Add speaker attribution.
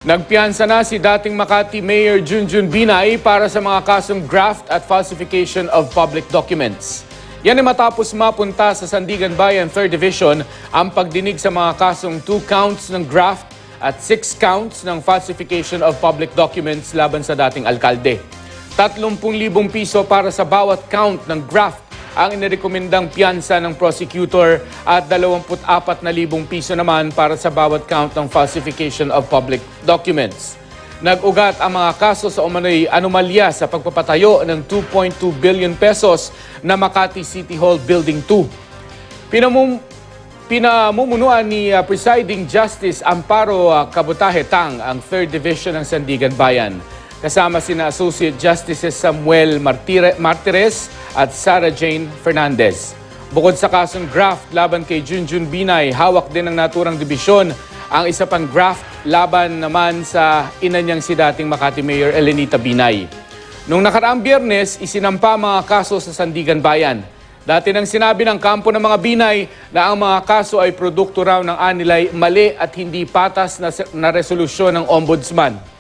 Speaker 1: Nagpiyansa na si dating Makati Mayor Junjun Binay para sa mga kasong graft at falsification of public documents. Yan ay matapos mapunta sa Sandigan Bayan 3rd Division ang pagdinig sa mga kasong 2 counts ng graft at 6 counts ng falsification of public documents laban sa dating alkalde. 30,000 piso para sa bawat count ng graft ang inirekomendang piyansa ng prosecutor at 24,000 piso naman para sa bawat count ng falsification of public documents. Nag-ugat ang mga kaso sa umano'y anomalya sa pagpapatayo ng 2.2 billion pesos na Makati City Hall Building 2. Pinamumunuan ni Presiding Justice Amparo Kabutahe Tang ang 3rd Division ng Sandigan Bayan. Kasama sina Associate Justices Samuel Martires at Sarah Jane Fernandez. Bukod sa kasong graft laban kay Junjun Binay, hawak din ng naturang dibisyon ang isa pang graft laban naman sa ina niyang si dating Makati Mayor Elenita Binay. Noong nakaraang Biyernes, isinampa mga kaso sa Sandigan Bayan. Dati nang sinabi ng kampo ng mga Binay na ang mga kaso ay produkto raw ng anilay mali at hindi patas na resolusyon ng Ombudsman.